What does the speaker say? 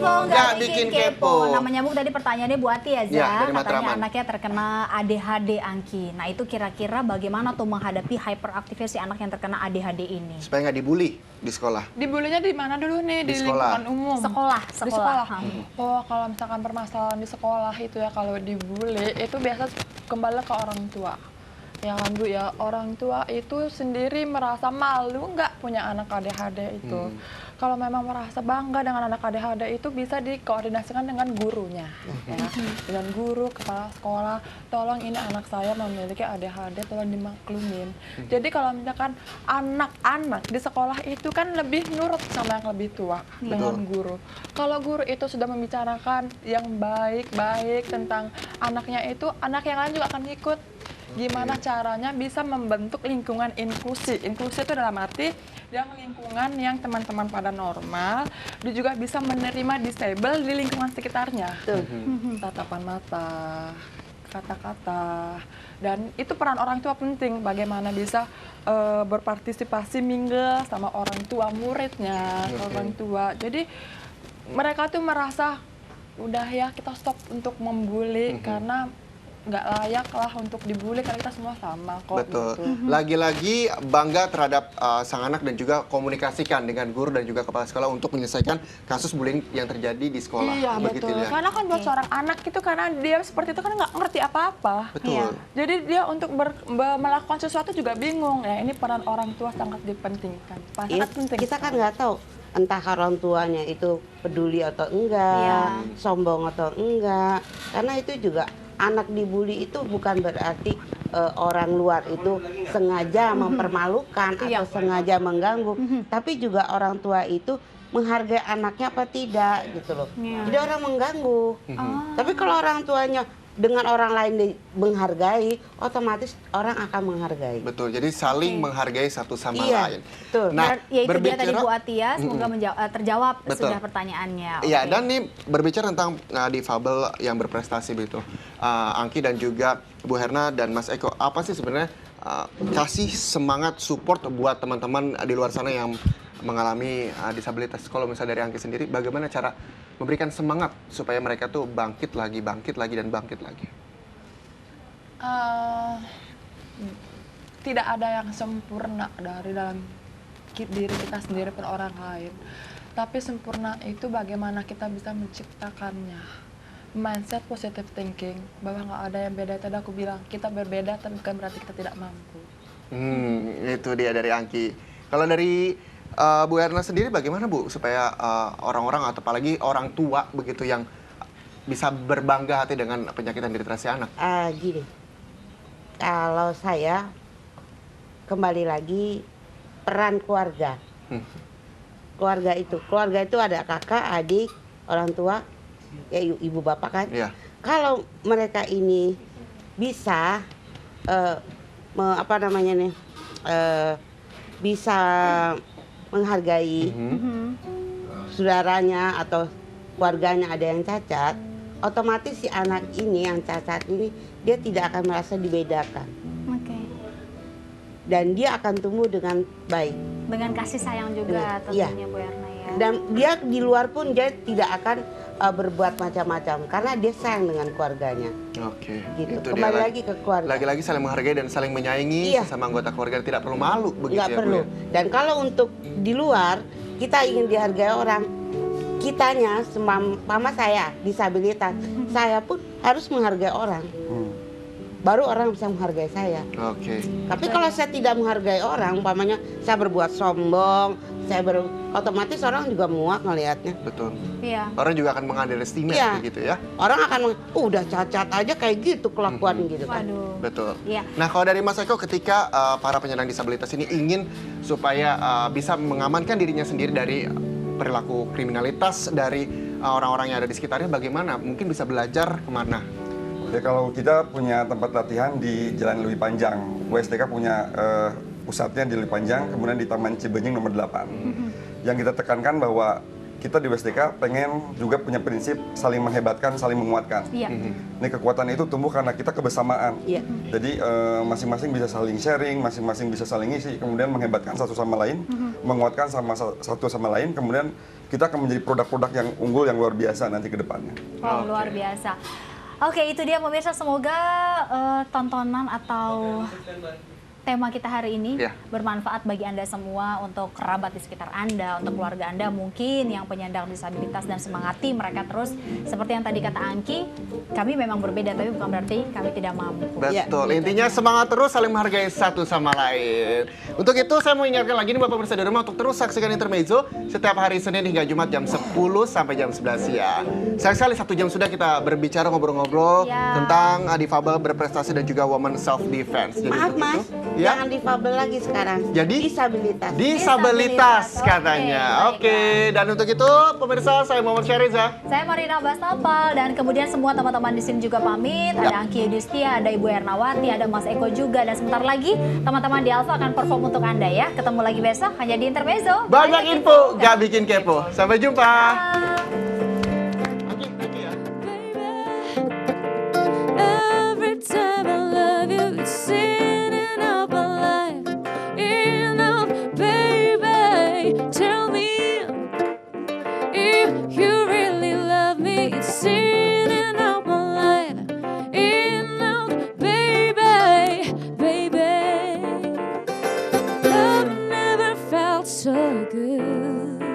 nggak bikin kepo. Nama nyambung tadi pertanyaannya Bu Ati ya, Za. Ya, dari Katanya Matraman. anaknya terkena ADHD, Angki. Nah, itu kira-kira bagaimana tuh menghadapi hyperaktifnya si anak yang terkena ADHD ini? Supaya nggak dibully di sekolah. Dibulinya di mana dulu nih? Di Di sekolah. lingkungan umum. Sekolah. Di sekolah. Oh, kalau misalkan permasalahan di sekolah itu ya, kalau dibully itu biasa kembali ke orang tua. Ya kan Bu ya, orang tua itu sendiri merasa malu nggak punya anak ADHD itu. Kalau memang merasa bangga dengan anak ADHD itu bisa dikoordinasikan dengan gurunya. Ya. Dengan guru, kepala sekolah, tolong ini anak saya memiliki ADHD, tolong dimaklumin. Jadi kalau misalkan anak-anak di sekolah itu kan lebih nurut sama yang lebih tua dengan guru. Kalau guru itu sudah membicarakan yang baik-baik tentang anaknya itu, anak yang lain juga akan ikut. Gimana caranya bisa membentuk lingkungan inklusi. Inklusi itu dalam arti yang lingkungan yang teman-teman pada normal, dia juga bisa menerima disable di lingkungan sekitarnya. Tatapan mata, kata-kata, dan itu peran orang tua penting. Bagaimana bisa berpartisipasi mingle sama orang tua muridnya, orang tua. Jadi mereka tuh merasa udah ya kita stop untuk membuli karena nggak layak lah untuk dibully karena kita semua sama kok. Betul. Gitu. Lagi-lagi bangga terhadap sang anak dan juga komunikasikan dengan guru dan juga kepala sekolah untuk menyelesaikan kasus bullying yang terjadi di sekolah. Iya Begitu betul. ya. Karena kan buat seorang anak itu karena dia seperti itu kan nggak ngerti apa-apa. Betul. Iya. Jadi dia untuk melakukan sesuatu juga bingung. Ya ini peran orang tua sangat dipentingkan. Sangat penting. Kita kan nggak tahu entah orang tuanya itu peduli atau enggak, sombong atau enggak. Karena itu juga anak dibully itu bukan berarti orang luar itu sengaja mempermalukan atau sengaja mengganggu, tapi juga orang tua itu menghargai anaknya apa tidak gitu loh. Jadi orang mengganggu. Tapi kalau orang tuanya dengan orang lain menghargai, otomatis orang akan menghargai. Betul. Jadi saling menghargai satu sama lain. Betul. Nah, Ya itu dia tadi Bu Atia, semoga terjawab Betul. sudah pertanyaannya. Iya, dan nih berbicara tentang difabel yang berprestasi begitu. Angki dan juga Bu Herna dan Mas Eko, apa sih sebenarnya kasih semangat support buat teman-teman di luar sana yang mengalami disabilitas? Kalau misalnya dari Angki sendiri, bagaimana cara memberikan semangat supaya mereka tuh bangkit lagi, dan bangkit lagi? Tidak ada yang sempurna dari dalam diri kita sendiri per orang lain. Tapi sempurna itu bagaimana kita bisa menciptakannya. Mindset positive thinking, bahwa nggak ada yang beda. Tadi aku bilang, kita berbeda tapi bukan berarti kita tidak mampu. Itu dia dari Angki. Kalau dari Bu Erna sendiri bagaimana Bu supaya orang-orang atau apalagi orang tua begitu yang bisa berbangga hati dengan penyakit yang diderita si anak? Gini, kalau saya kembali lagi peran keluarga. Keluarga itu ada kakak, adik, orang tua, ya ibu bapak kan. Iya. Kalau mereka ini bisa bisa menghargai saudaranya atau keluarganya ada yang cacat, otomatis si anak ini yang cacat ini dia tidak akan merasa dibedakan. Oke. Dan dia akan tumbuh dengan baik. Dengan kasih sayang juga tentunya Bu Erna ya. Dan dia di luar pun dia tidak akan berbuat macam-macam karena dia sayang dengan keluarganya. Oke. Gitu. Itu Kembali dia lagi ke keluarga. Lagi-lagi saling menghargai dan saling menyayangi sesama anggota keluarga, tidak perlu malu begitu Nggak ya perlu. Bu ya? Dan kalau untuk di luar kita ingin dihargai orang, kitanya mama saya disabilitas, saya pun harus menghargai orang. Baru orang bisa menghargai saya. Oke. Tapi kalau saya tidak menghargai orang, umpamanya saya berbuat sombong, otomatis orang juga muak ngelihatnya. Betul. Iya. Orang juga akan mengunderestimate begitu ya. Orang akan udah cacat aja kayak gitu kelakuan gitu kan. Waduh. Betul. Iya. Nah, kalau dari Mas Eko, ketika para penyandang disabilitas ini ingin supaya bisa mengamankan dirinya sendiri dari perilaku kriminalitas dari orang-orang yang ada di sekitarnya, bagaimana? Mungkin bisa belajar kemana? Ya kalau kita punya tempat latihan di Jalan Lewi Panjang, WSTK punya pusatnya di Lewi Panjang, kemudian di Taman Cibenying nomor 8. Yang kita tekankan bahwa kita di WSDK pengen juga punya prinsip saling menghebatkan, saling menguatkan. Iya. Ini kekuatan itu tumbuh karena kita kebersamaan. Iya. Jadi masing-masing bisa saling sharing, masing-masing bisa saling ngisi, kemudian menghebatkan satu sama lain, menguatkan satu sama lain, kemudian kita akan menjadi produk-produk yang unggul yang luar biasa nanti ke depannya. Wow, luar biasa. Oke, itu dia pemirsa, semoga tontonan atau tema kita hari ini Ya. bermanfaat bagi Anda semua, untuk kerabat di sekitar Anda, untuk keluarga Anda mungkin yang penyandang disabilitas, dan semangati mereka terus. Seperti yang tadi kata Angki, kami memang berbeda tapi bukan berarti kami tidak mampu. Betul, intinya semangat terus, saling menghargai satu sama lain. Untuk itu saya mau ingatkan lagi nih buat pemirsa di rumah untuk terus saksikan Intermezzo setiap hari Senin hingga Jumat jam 10 sampai jam 11 siang. Sayang sekali 1 jam sudah kita berbicara ngobrol-ngobrol Ya. tentang difabel berprestasi dan juga woman self defense. Jadi Maaf untuk Mas, itu, ya. jangan difabel lagi sekarang. Jadi? Disabilitas. Disabilitas Disabilitas, katanya. oke, Oke, dan untuk itu pemirsa saya Muhammad Syahriza. Saya Marina Bastapal, dan kemudian semua teman-teman di sini juga pamit. Ada Angki Yudhistia, ada Ibu Ernawati, ada Mas Eko juga, dan sebentar lagi teman-teman di Alfa akan perform untuk Anda ya. Ketemu lagi besok hanya di Intermezzo. Banyak info, gak bikin kepo. Sampai jumpa. Every time I love you, it's sitting up alive. Enough, baby. Tell me if you really love me. It's sitting up alive. Enough, baby, baby. Love never felt so good.